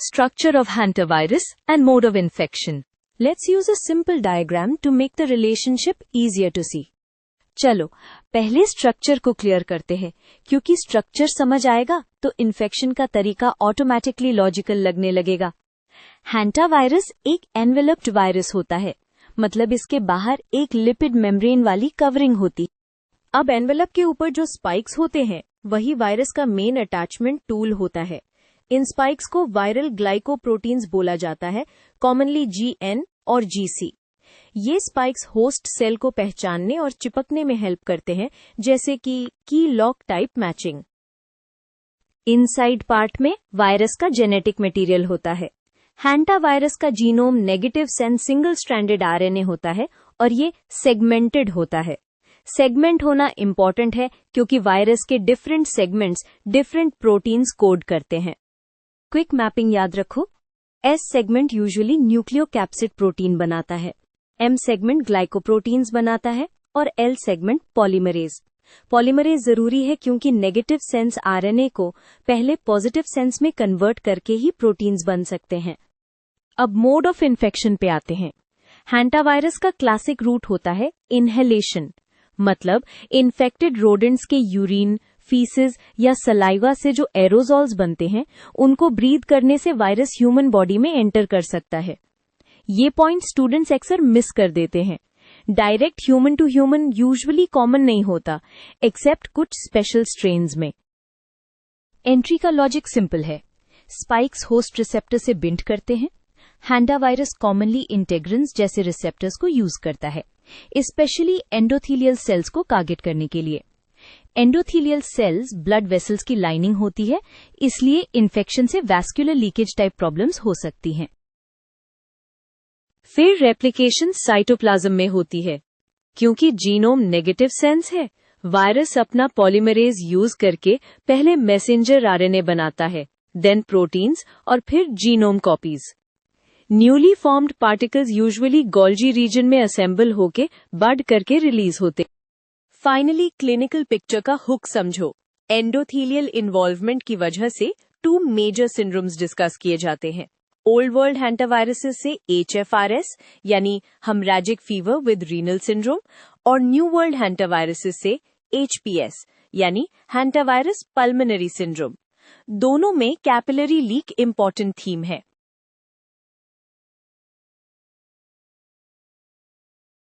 Structure of hantavirus and mode of infection. Let's use a simple diagram to make the relationship easier to see. चलो पहले structure को clear करते हैं, क्योंकि structure समझ आएगा तो इन्फेक्शन का तरीका ऑटोमेटिकली लॉजिकल लगने लगेगा। हैंटावायरस एक एनवेलप्ड वायरस होता है, मतलब इसके बाहर एक लिपिड मेम्ब्रेन वाली कवरिंग होती। अब एनवेलप के ऊपर जो स्पाइक्स होते हैं वही वायरस का मेन अटैचमेंट टूल होता है। इन स्पाइक्स को वायरल ग्लाइकोप्रोटीन्स बोला जाता है, कॉमनली GN और GC। ये स्पाइक्स होस्ट सेल को पहचानने और चिपकने में हेल्प करते हैं, जैसे कि की lock type matching. Inside part में वायरस का जेनेटिक मटेरियल होता है। हैंटावायरस का genome negative sense single stranded RNA होता है और ये सेगमेंटेड होता है। सेगमेंट होना इंपॉर्टेंट है क्योंकि वायरस के different segments different proteins code करते हैं। क्विक मैपिंग याद रखो। S segment usually nucleocapsid protein बनाता है, M सेगमेंट ग्लाइकोप्रोटीन्स बनाता है और L सेगमेंट पॉलीमरेज। पॉलीमरेज जरूरी है क्योंकि नेगेटिव सेंस RNA को पहले पॉजिटिव सेंस में कन्वर्ट करके ही प्रोटीन्स बन सकते हैं। अब मोड ऑफ इन्फेक्शन पे आते हैं। हैंटावायरस का क्लासिक रूट होता है इनहेलेशन, मतलब इन्फेक्टेड रोडेंट्स के यूरिन, फीसेस या सलाइवा से जो एरोजॉल्स बनते हैं उनको ब्रीथ करने से वायरस ह्यूमन बॉडी में एंटर कर सकता है। ये पॉइंट स्टूडेंट्स अक्सर मिस कर देते हैं। Direct human to human usually common नहीं होता, एक्सेप्ट कुछ स्पेशल स्ट्रेन्स में। एंट्री का लॉजिक सिंपल है। स्पाइक्स होस्ट रिसेप्टर से बिंड करते हैं। हैंटावायरस कॉमनली इंटेग्रिन्स जैसे रिसेप्टर्स को यूज करता है, स्पेशली एंडोथीलियल सेल्स को टारगेट करने के लिए। एंडोथीलियल सेल्स ब्लड वेसल्स की लाइनिंग होती है, इसलिए इन्फेक्शन से वैस्कुलर लीकेज टाइप प्रॉब्लम्स हो सकती हैं। फिर रेप्लिकेशन साइटोप्लाज्म में होती है। क्योंकि जीनोम नेगेटिव सेंस है, वायरस अपना पॉलीमरेज यूज करके पहले मैसेंजर RNA बनाता है, देन प्रोटीन्स और फिर genome copies. Newly formed particles usually Golgi region में असेंबल होके बड करके रिलीज होते। फाइनली क्लिनिकल पिक्चर का हुक समझो। एंडोथीलियल इन्वॉल्वमेंट की वजह से 2 मेजर सिंड्रोम्स डिस्कस किए जाते हैं। ओल्ड वर्ल्ड हैंटावायरसेस से HFRS यानी haemorrhagic fever with renal syndrome, और न्यू वर्ल्ड हैंटावायरसेस से HPS यानी हैंटावायरस पल्मोनरी सिंड्रोम। दोनों में कैपिलरी लीक इंपॉर्टेंट थीम है।